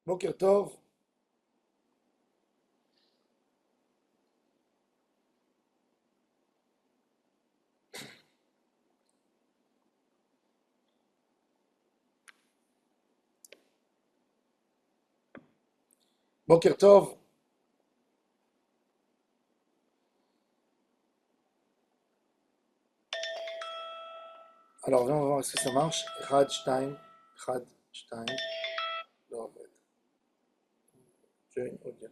Boker Tov. Boker Tov. Alors, viens, on va voir est-ce que ça marche. Echad, Shtaim, Echad, Shtaim. לא עובד. join audio.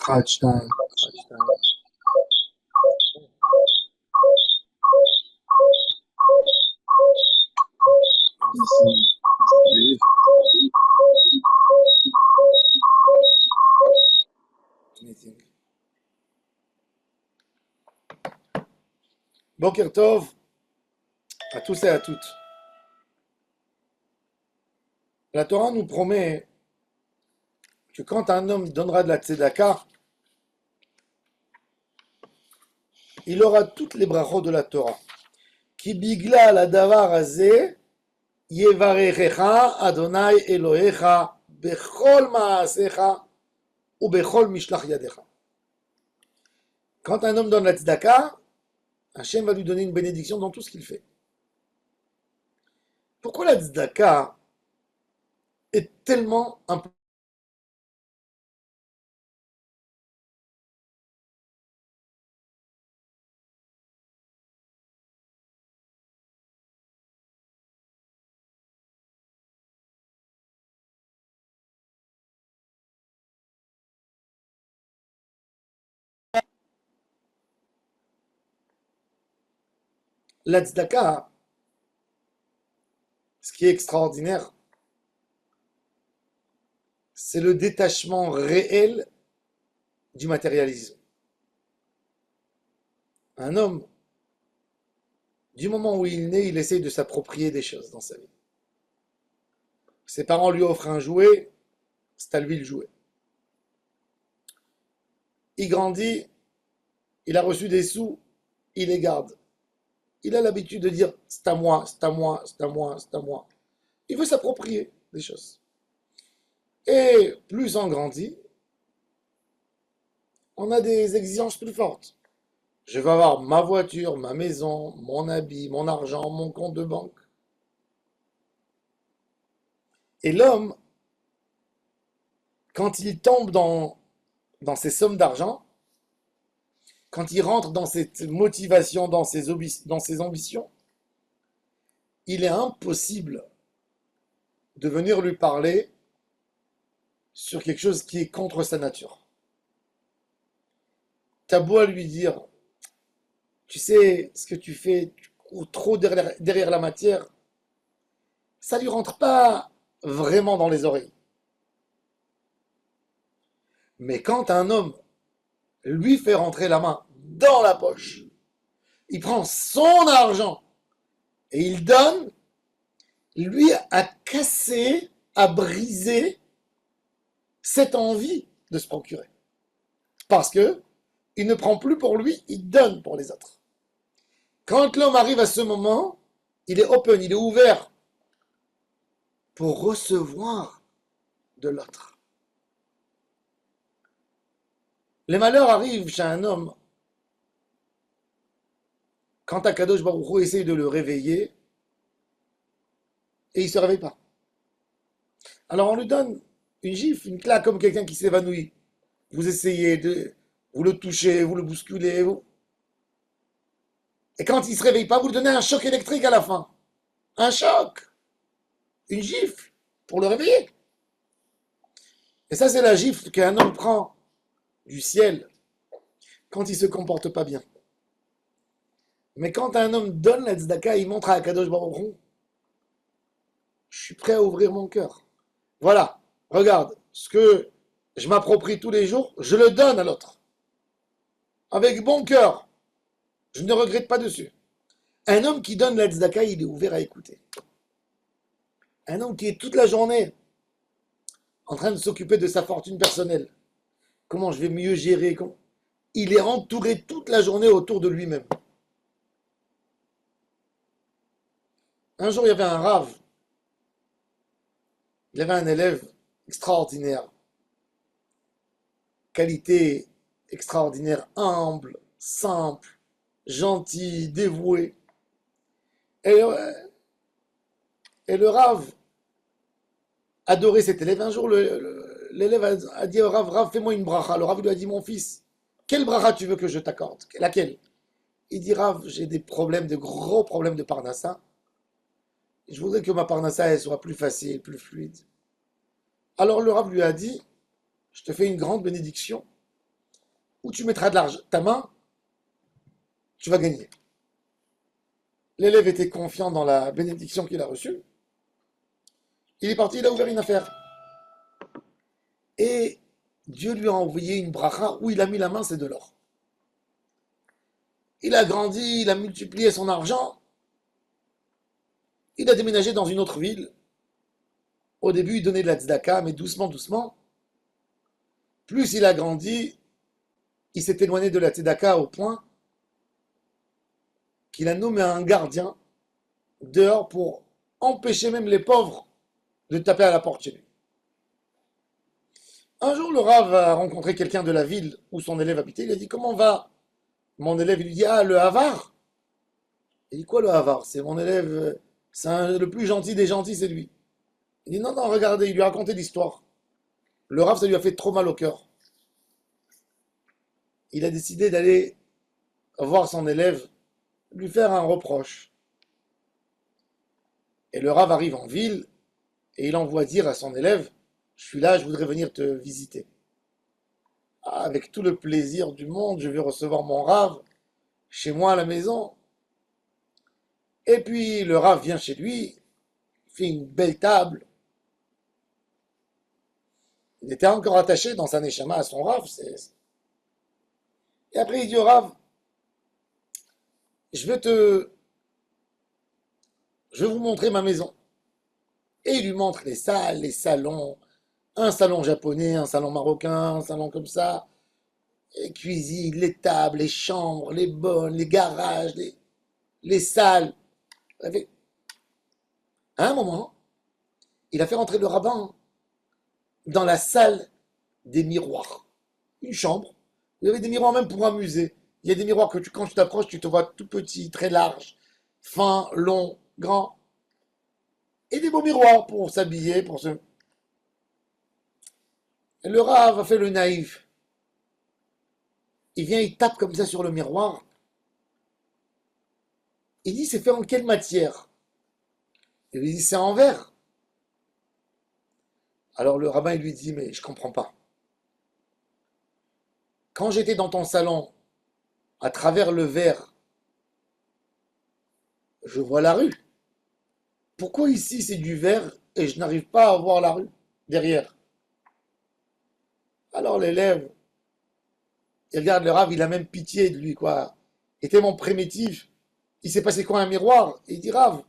אחד, שתיים, אחד, שתיים. Anything. Boker Tov à tous et à toutes. La Torah nous promet que quand un homme donnera de la tzedaka, il aura toutes les brachot de la Torah. Ki bigla la davar hazeh yevarechecha Adonai Elohecha bechol ma'asecha ou bechol mishlach yadecha. Quand un homme donne la tzedaka, Hachem va lui donner une bénédiction dans tout ce qu'il fait. Pourquoi la tzedaka est tellement importante? La tzedaka, ce qui est extraordinaire, c'est le détachement réel du matérialisme. Un homme, du moment où il est né, il essaye de s'approprier des choses dans sa vie. Ses parents lui offrent un jouet, c'est à lui le jouet. Il grandit, il a reçu des sous, il les garde. Il a l'habitude de dire c'est à moi, c'est à moi, c'est à moi, c'est à moi. Il veut s'approprier des choses. Et plus on grandit, on a des exigences plus fortes. Je veux avoir ma voiture, ma maison, mon habit, mon argent, mon compte de banque. Et l'homme, quand il tombe dans ces sommes d'argent, quand il rentre dans cette motivation, dans ses ambitions, il est impossible de venir lui parler sur quelque chose qui est contre sa nature. T'as beau à lui dire, tu sais, ce que tu fais, tu cours trop derrière la matière, ça lui rentre pas vraiment dans les oreilles. Mais quand un homme lui fait rentrer la main dans la poche, il prend son argent et il donne, lui a cassé, a brisé cette envie de se procurer. Parce que il ne prend plus pour lui, il donne pour les autres. Quand l'homme arrive à ce moment, il est open, il est ouvert pour recevoir de l'autre. Les malheurs arrivent chez un homme quand Akadosh Baruch Hu essaye de le réveiller et il ne se réveille pas. Alors on lui donne une gifle, une claque comme quelqu'un qui s'évanouit. Vous essayez de, vous le touchez, vous le bousculez, vous. Et quand il ne se réveille pas, vous lui donnez un choc électrique à la fin. Un choc, une gifle pour le réveiller. Et ça, c'est la gifle qu'un homme prend du ciel quand il ne se comporte pas bien. Mais quand un homme donne la tzedaka, il montre à Akadosh Baruch Hu, je suis prêt à ouvrir mon cœur. Voilà, regarde, ce que je m'approprie tous les jours, je le donne à l'autre. Avec bon cœur. Je ne regrette pas dessus. Un homme qui donne la tzedaka, il est ouvert à écouter. Un homme qui est toute la journée en train de s'occuper de sa fortune personnelle. Comment je vais mieux gérer? Il est entouré toute la journée autour de lui-même. Un jour, il y avait un rave Il y avait un élève extraordinaire, qualité extraordinaire, humble, simple, gentil, dévoué. Et le Rav adorait cet élève. Un jour, l'élève a dit au Rav, Rav, fais-moi une bracha. Le Rav lui a dit, mon fils, quelle bracha tu veux que je t'accorde? Laquelle? Il dit, Rav, j'ai des problèmes, de gros problèmes de parnassa. Je voudrais que ma parnassa elle soit plus facile, plus fluide. Alors le Rav lui a dit, je te fais une grande bénédiction, où tu mettras de l'argent, ta main, tu vas gagner. L'élève était confiant dans la bénédiction qu'il a reçue. Il est parti, il a ouvert une affaire. Et Dieu lui a envoyé une bracha où il a mis la main, c'est de l'or. Il a grandi, il a multiplié son argent. Il a déménagé dans une autre ville. Au début, il donnait de la tzedaka, mais doucement, doucement. Plus il a grandi, il s'est éloigné de la tzedaka au point qu'il a nommé un gardien dehors pour empêcher même les pauvres de taper à la porte chez lui. Un jour, le Rav a rencontré quelqu'un de la ville où son élève habitait. Il a dit, comment va mon élève? Il lui dit, ah, le Havar. Il dit, quoi le Havar? C'est mon élève, le plus gentil des gentils, c'est lui. Il dit, non, non, regardez, il lui a raconté l'histoire. Le Rav, ça lui a fait trop mal au cœur. Il a décidé d'aller voir son élève, lui faire un reproche. Et le Rav arrive en ville et il envoie dire à son élève, je suis là, je voudrais venir te visiter. Ah, avec tout le plaisir du monde, je vais recevoir mon Rav chez moi à la maison. Et puis le Rav vient chez lui, fait une belle table. Il était encore attaché dans sa neshama à son Rav. Et après il dit au Rav, je vais vous montrer ma maison. Et il lui montre les salles, les salons, un salon japonais, un salon marocain, un salon comme ça, les cuisines, les tables, les chambres, les bonnes, les garages, les salles. À un moment, il a fait rentrer le rabbin dans la salle des miroirs. Une chambre. Il y avait des miroirs même pour un musée. Il y a des miroirs que quand tu t'approches, tu te vois tout petit, très large, fin, long, grand. Et des beaux miroirs pour s'habiller, pour se... Et le Rav a fait le naïf. Il vient, il tape comme ça sur le miroir. Il dit, c'est fait en quelle matière? Il lui dit, c'est en verre. Alors le rabbin, il lui dit, mais je comprends pas. Quand j'étais dans ton salon, à travers le verre, je vois la rue. Pourquoi ici c'est du verre et je n'arrive pas à voir la rue derrière? Alors l'élève, il regarde le Rav, il a même pitié de lui, quoi. Il était mon primitif. Il s'est passé quoi un miroir? Et il dit, Rav,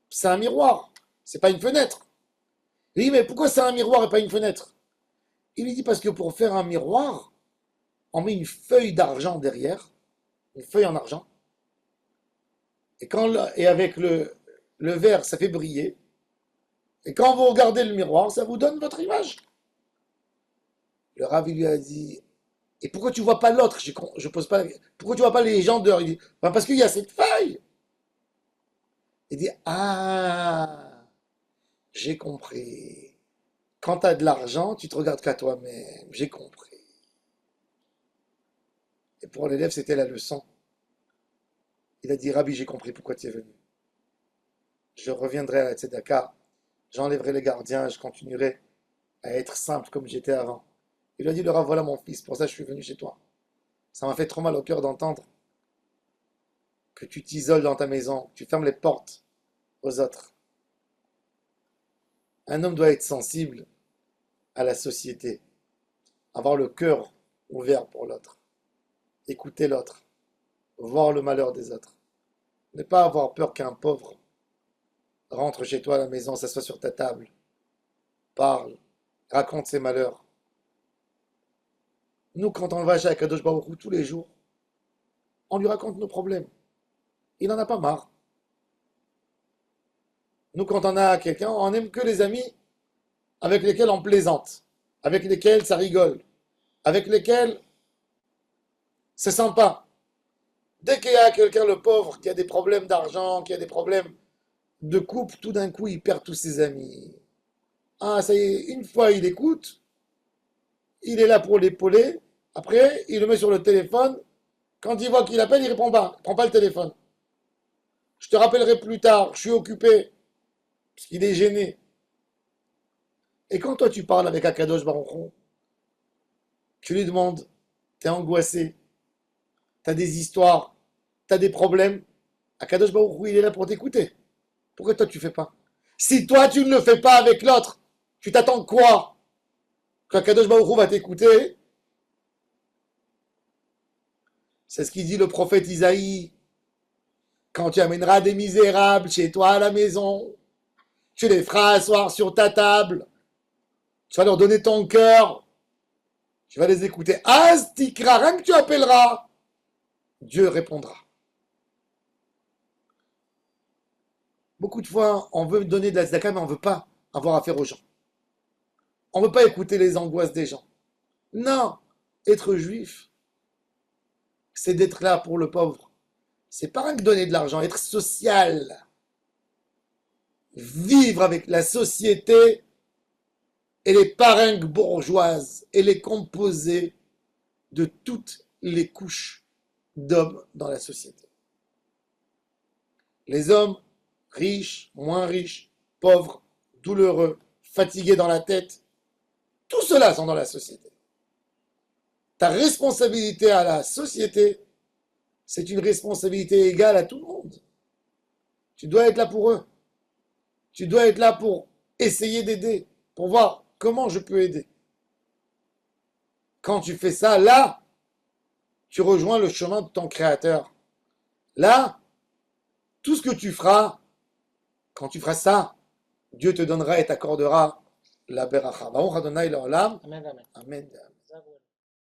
c'est un miroir, c'est pas une fenêtre. Il dit, mais pourquoi c'est un miroir et pas une fenêtre? Il lui dit, parce que pour faire un miroir, on met une feuille d'argent derrière, une feuille en argent, et avec le verre, ça fait briller. Et quand vous regardez le miroir, ça vous donne votre image. Le Rav lui a dit, et pourquoi tu vois pas l'autre? Je pose pas. Pourquoi tu vois pas les gens dehors? Il dit, ben parce qu'il y a cette feuille. Il dit, ah, j'ai compris. Quand tu as de l'argent, tu te regardes qu'à toi-même. J'ai compris. Et pour l'élève, c'était la leçon. Il a dit, Rabbi, j'ai compris pourquoi tu es venu. Je reviendrai à la Tzedaka, j'enlèverai les gardiens, je continuerai à être simple comme j'étais avant. Il lui a dit, le Rav, voilà mon fils, pour ça je suis venu chez toi. Ça m'a fait trop mal au cœur d'entendre que tu t'isoles dans ta maison, que tu fermes les portes aux autres. Un homme doit être sensible à la société, avoir le cœur ouvert pour l'autre, écouter l'autre, voir le malheur des autres. Ne pas avoir peur qu'un pauvre rentre chez toi à la maison, s'assoit sur ta table, parle, raconte ses malheurs. Nous, quand on va chez Akadosh Baruch Hu tous les jours, on lui raconte nos problèmes. Il n'en a pas marre. Nous, quand on a quelqu'un, on n'aime que les amis avec lesquels on plaisante, avec lesquels ça rigole, avec lesquels c'est sympa. Dès qu'il y a quelqu'un, le pauvre, qui a des problèmes d'argent, qui a des problèmes de couple, tout d'un coup, il perd tous ses amis. Ah, ça y est, une fois il écoute, il est là pour l'épauler. Après, il le met sur le téléphone. Quand il voit qu'il appelle, il répond pas. Il prend pas le téléphone. Je te rappellerai plus tard, je suis occupé. Parce qu'il est gêné. Et quand toi tu parles avec Akadosh Baruch Hu, tu lui demandes, t'es angoissé, t'as des histoires, t'as des problèmes, Akadosh Baruch Hu, il est là pour t'écouter. Pourquoi toi tu fais pas? Si toi tu ne le fais pas avec l'autre, tu t'attends quoi? Qu'Akadosh Baruch Hu va t'écouter? C'est ce qu'il dit le prophète Isaïe. Quand tu amèneras des misérables chez toi à la maison, tu les feras asseoir sur ta table, tu vas leur donner ton cœur, tu vas les écouter. Astikra, rien que tu appelleras, Dieu répondra. Beaucoup de fois, on veut donner de la tzedaka, mais on ne veut pas avoir affaire aux gens. On ne veut pas écouter les angoisses des gens. Non, être juif, c'est d'être là pour le pauvre. C'est pas rien que donner de l'argent, être social. Vivre avec la société et les paringues bourgeoises et les composés de toutes les couches d'hommes dans la société. Les hommes riches, moins riches, pauvres, douloureux, fatigués dans la tête, tout cela sont dans la société. Ta responsabilité à la société, c'est une responsabilité égale à tout le monde. Tu dois être là pour eux. Tu dois être là pour essayer d'aider, pour voir comment je peux aider. Quand tu fais ça, là, tu rejoins le chemin de ton Créateur. Là, tout ce que tu feras, quand tu feras ça, Dieu te donnera et t'accordera la beracha. Baruch Adonai l'olam. Amen, amen. Amen.